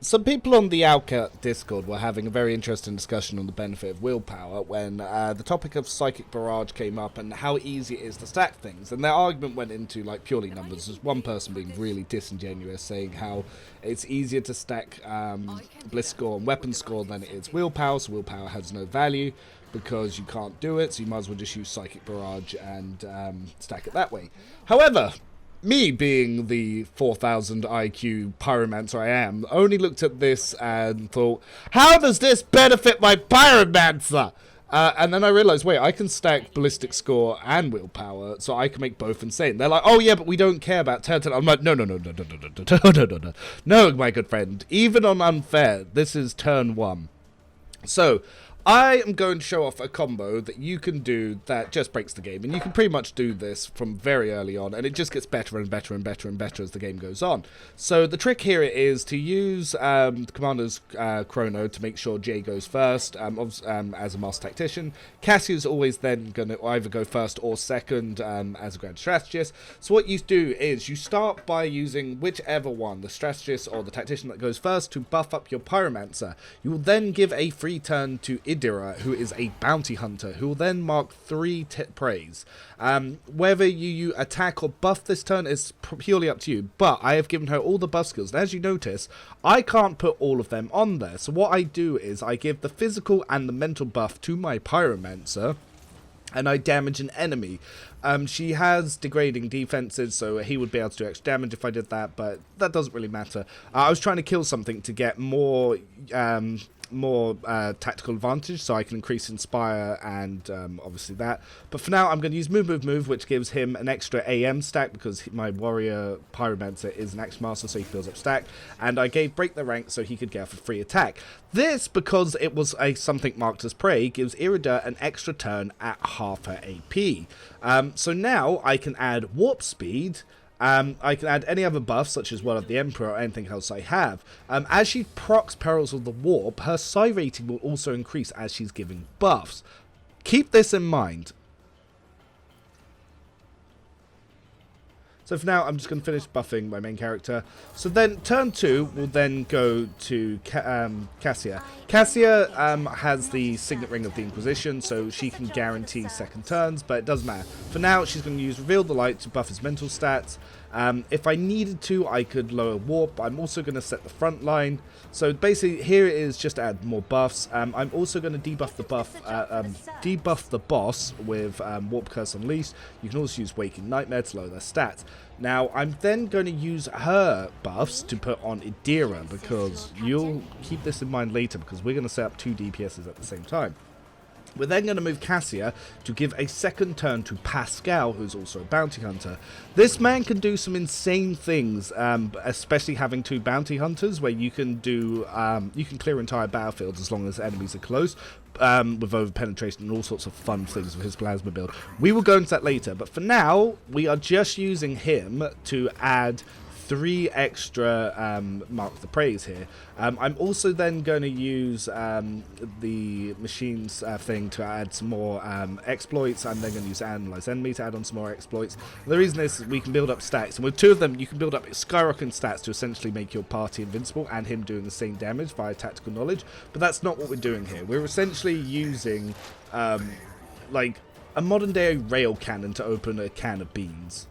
Some people on the Outcut Discord were having a very interesting discussion on the benefit of willpower when the topic of Psychic Barrage came up and how easy it is to stack things. And their argument went into like purely numbers. There's one person being really disingenuous, saying how it's easier to stack Bliss score and weapon score than it is willpower, so willpower has no value because you can't do it, so you might as well just use Psychic Barrage and stack it that way. However, me being the 4,000 IQ pyromancer I am, only looked at this and thought, how does this benefit my pyromancer? And then I realized, wait, I can stack ballistic score and willpower, so I can make both insane. They're like, oh yeah, but we don't care about turn. I'm like, no, my good friend. Even on unfair, this is turn 1. So I am going to show off a combo that you can do that just breaks the game, and you can pretty much do this from very early on, and it just gets better and better and better and better as the game goes on. So the trick here is to use the commander's chrono to make sure Jay goes first as a master tactician. Cassia's always then going to either go first or second as a grand strategist. So what you do is you start by using whichever one, the strategist or the tactician that goes first, to buff up your pyromancer. You will then give a free turn to Idira, who is a bounty hunter, who will then mark 3 praise. Whether you attack or buff this turn is purely up to you, but I have given her all the buff skills, and as you notice, I can't put all of them on there. So what I do is I give the physical and the mental buff to my pyromancer, and I damage an enemy. She has degrading defenses, so he would be able to do extra damage if I did that, but that doesn't really matter. I was trying to kill something to get more tactical advantage, so I can increase Inspire and obviously that. But for now, I'm going to use Move, which gives him an extra AM stack because my warrior pyromancer is an X-Master, so he fills up stack. And I gave Break the Rank so he could get off a free attack. This, because it was a something marked as prey, gives Irida an extra turn at half her AP. So now I can add Warp Speed. I can add any other buffs, such as Word of the Emperor or anything else I have. As she procs Perils of the Warp, her psi rating will also increase as she's giving buffs. Keep this in mind. So for now, I'm just going to finish buffing my main character. So then, turn 2 will then go to Cassia. Cassia has the Signet Ring of the Inquisition, so she can guarantee second turns, but it doesn't matter. For now, she's going to use Reveal the Light to buff his mental stats. If I needed to, I could lower Warp. I'm also going to set the front line. So basically, here it is just to add more buffs. I'm also going to debuff the boss with Warp Curse Unleashed. You can also use Waking Nightmare to lower their stats. Now, I'm then going to use her buffs to put on Idira, because you'll keep this in mind later, because we're going to set up 2 DPSs at the same time. We're then going to move Cassia to give a second turn to Pascal, who's also a bounty hunter. This man can do some insane things, especially having 2 bounty hunters, where you can do you can clear entire battlefields as long as enemies are close, with over penetration and all sorts of fun things with his plasma build. We will go into that later, but for now, we are just using him to add 3 extra Mark the Praise here. I'm also then going to use the machines thing to add some more exploits. I'm then going to use Analyze Enemy to add on some more exploits. The reason is we can build up stacks, and with 2 of them you can build up skyrocketing stats to essentially make your party invincible, and him doing the same damage via tactical knowledge. But that's not what we're doing here. We're essentially using like a modern day rail cannon to open a can of beans.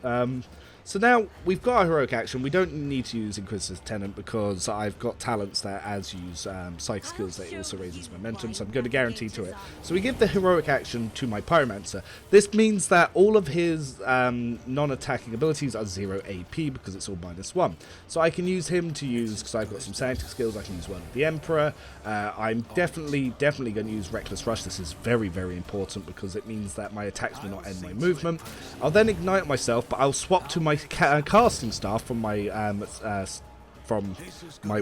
So now we've got our heroic action. We don't need to use Inquisitor's Tenant because I've got talents that as you use psychic skills that it also raises momentum, so I'm going to guarantee to it. So we give the heroic action to my pyromancer. This means that all of his non-attacking abilities are 0 AP because it's all -1. So I can use him to use, because I've got some Santic skills, I can use Word of the Emperor. I'm definitely going to use Reckless Rush. This is very, very important because it means that my attacks will not end my movement. I'll then ignite myself, but I'll swap to my casting staff from my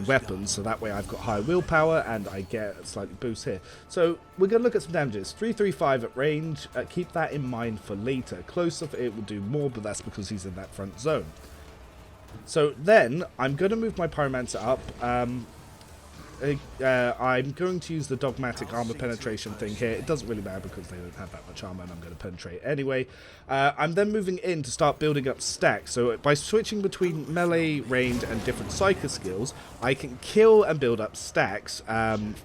weapons, so that way I've got higher willpower and I get a slightly boost here. So we're going to look at some damages. 335 at range, keep that in mind for later. Close up it will do more, but that's because he's in that front zone. So then I'm going to move my pyromancer up. I'm going to use the dogmatic armor penetration thing here. It doesn't really matter because they don't have that much armor and I'm going to penetrate anyway. I'm then moving in to start building up stacks. So by switching between melee, ranged and different psyker skills, I can kill and build up stacks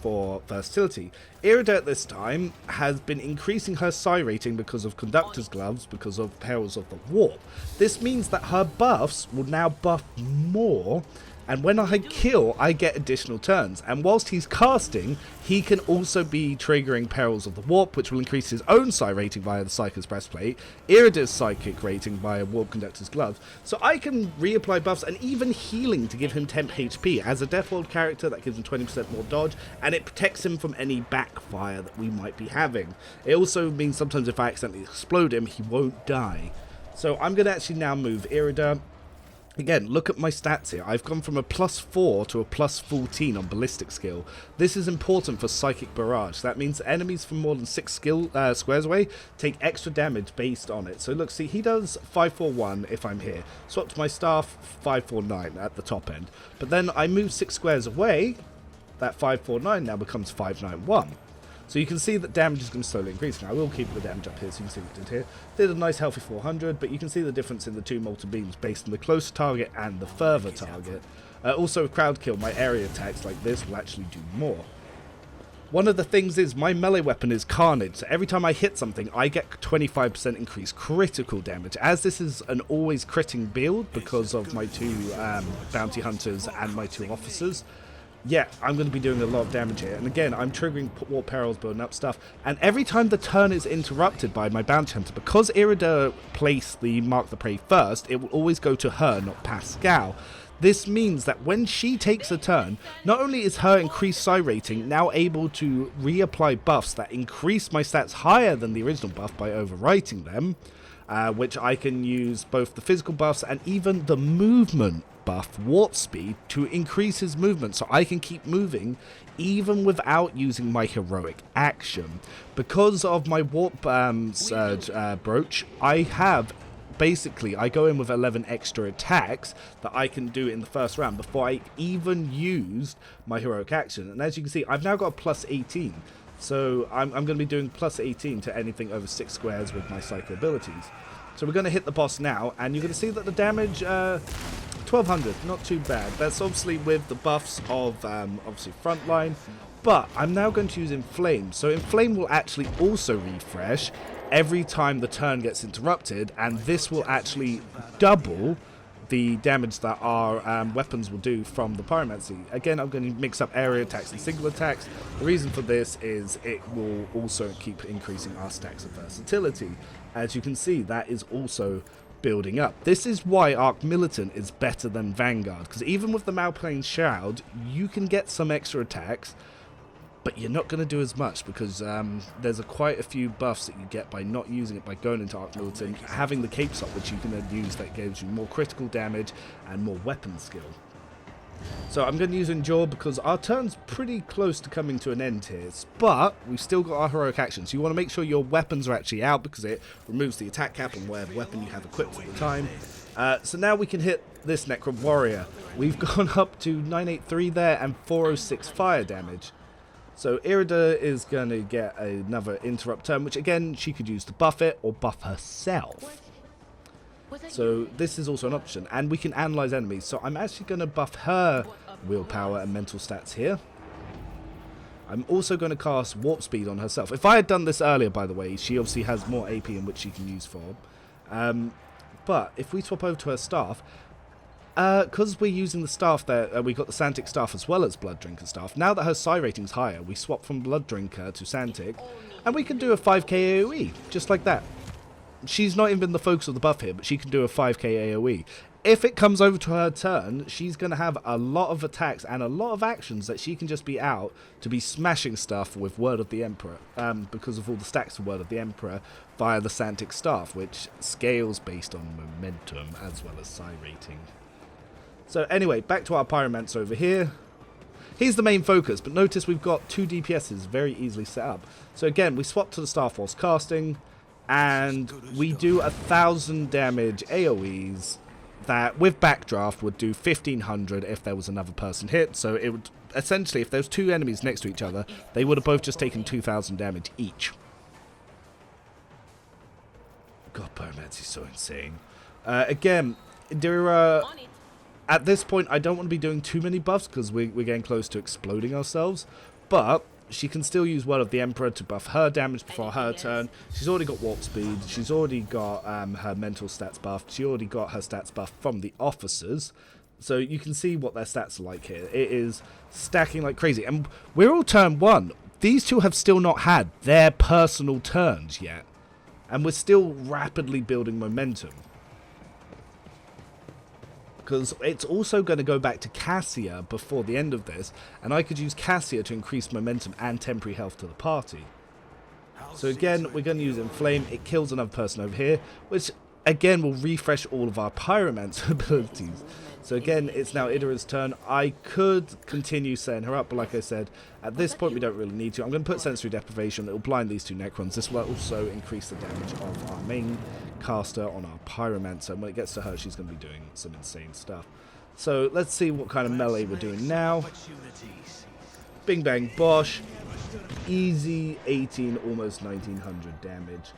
for versatility. Irida at this time has been increasing her psi rating because of Conductor's Gloves, because of Perils of the Warp. This means that her buffs will now buff more, and when I kill, I get additional turns. And whilst he's casting, he can also be triggering Perils of the Warp, which will increase his own psi rating via the Psychic Breastplate, Irida's psychic rating via Warp Conductor's Gloves. So I can reapply buffs and even healing to give him temp HP. As a Deathworld character, that gives him 20% more dodge, and it protects him from any backfire that we might be having. It also means sometimes if I accidentally explode him, he won't die. So I'm going to actually now move Irida. Again, look at my stats here. I've gone from a +4 to a +14 on ballistic skill. This is important for Psychic Barrage. That means enemies from more than 6 squares away take extra damage based on it. So look, see, he does 541 if I'm here. Swap to my staff, 549 at the top end. But then I move 6 squares away, that 549 now becomes 591. So you can see that damage is going to slowly increase. Now I will keep the damage up here so you can see what it did here. Did a nice healthy 400, but you can see the difference in the two molten beams based on the close target and the further target. Also, crowd kill, my area attacks like this will actually do more. One of the things is my melee weapon is Carnage, so every time I hit something I get 25% increased critical damage. As this is an always critting build because of my two bounty hunters and my 2 officers, yeah, I'm going to be doing a lot of damage here. And again, I'm triggering Warp Perils, building up stuff. And every time the turn is interrupted by my bounty hunter, because Irida placed the Mark the Prey first, it will always go to her, not Pascal. This means that when she takes a turn, not only is her increased psi rating now able to reapply buffs that increase my stats higher than the original buff by overwriting them, which I can use both the physical buffs and even the movement buff, warp speed, to increase his movement so I can keep moving even without using my heroic action. Because of my warp surge brooch, I have basically, I go in with 11 extra attacks that I can do in the first round before I even used my heroic action. And as you can see, I've now got a plus 18. So I'm going to be doing plus 18 to anything over 6 squares with my psycho abilities. So we're going to hit the boss now, and you're going to see that the damage, 1200, not too bad. That's obviously with the buffs of obviously frontline, but I'm now going to use Inflame. So Inflame will actually also refresh every time the turn gets interrupted, and this will actually double the damage that our weapons will do from the pyromancy. Again, I'm going to mix up area attacks and single attacks. The reason for this is it will also keep increasing our stacks of versatility. As you can see, that is also building up. This is why Arc Militant is better than Vanguard, because even with the Malplane Shroud, you can get some extra attacks, but you're not going to do as much because there's quite a few buffs that you get by not using it, by going into Arc Militant, having the Cape Stop, which you can then use, that gives you more critical damage and more weapon skill. So I'm going to use Endure because our turn's pretty close to coming to an end here, but we've still got our heroic action, so you want to make sure your weapons are actually out because it removes the attack cap on whatever weapon you have equipped at the time. So now we can hit this Necron Warrior. We've gone up to 983 there and 406 fire damage. So Irida is going to get another interrupt turn, which again she could use to buff it or buff herself. So this is also an option, and we can analyze enemies. So I'm actually going to buff her willpower and mental stats here. I'm also going to cast warp speed on herself. If I had done this earlier, by the way, she obviously has more AP in which she can use for. But if we swap over to her staff, because we're using the staff there, we got the Santic staff as well as Blood Drinker staff. Now that her psi rating's higher, we swap from Blood Drinker to Santic, and we can do a 5k AoE, just like that. She's not even the focus of the buff here, but she can do a 5k AoE. If it comes over to her turn, she's going to have a lot of attacks and a lot of actions that she can just be out to be smashing stuff with Word of the Emperor, because of all the stacks of Word of the Emperor via the Santic staff, which scales based on momentum as well as psi rating. So anyway, back to our Pyromancer over here. He's the main focus, but notice we've got 2 DPSs very easily set up. So again, we swap to the Staff whilst casting, and we do 1,000 damage AoEs that with Backdraft would do 1,500 if there was another person hit, so it would essentially, if there's two enemies next to each other, they would have both just taken 2,000 damage each. God, Pyromancy is so insane. Again, at this point, I don't want to be doing too many buffs because we're getting close to exploding ourselves. But she can still use Word of the Emperor to buff her damage before her turn. She's already got Warp Speed. She's already got her mental stats buffed. She already got her stats buffed from the officers. So you can see what their stats are like here. It is stacking like crazy. And we're all turn 1. These two have still not had their personal turns yet. And we're still rapidly building momentum. Because it's also going to go back to Cassia before the end of this. And I could use Cassia to increase momentum and temporary health to the party. So again, we're going to use Inflame. It kills another person over here. Which, again, will refresh all of our Pyromancer abilities. So again, it's now Idara's turn. I could continue setting her up, but like I said, at this point we don't really need to. I'm going to put Sensory Deprivation. It will blind these two Necrons. This will also increase the damage of our main caster on our Pyromancer. And when it gets to her, she's going to be doing some insane stuff. So let's see what kind of melee we're doing now. Bing bang bosh. Easy 18, almost 1900 damage.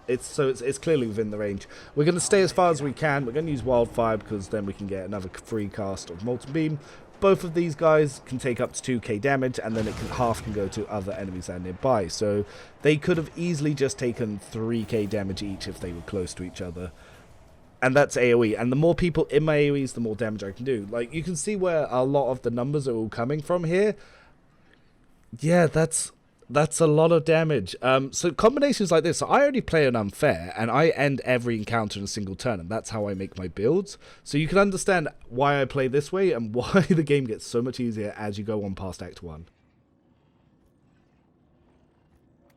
It's clearly within the range. We're going to stay as far as we can. We're going to use Wildfire because then we can get another free cast of Molten Beam. Both of these guys can take up to 2k damage, and then half can go to other enemies that are nearby. So they could have easily just taken 3k damage each if they were close to each other. And that's AoE. And the more people in my AoEs, the more damage I can do. Like, you can see where a lot of the numbers are all coming from here. Yeah, that's a lot of damage. So combinations like this, so I only play an unfair, and I end every encounter in a single turn, and that's how I make my builds. So you can understand why I play this way, and why the game gets so much easier as you go on past Act 1.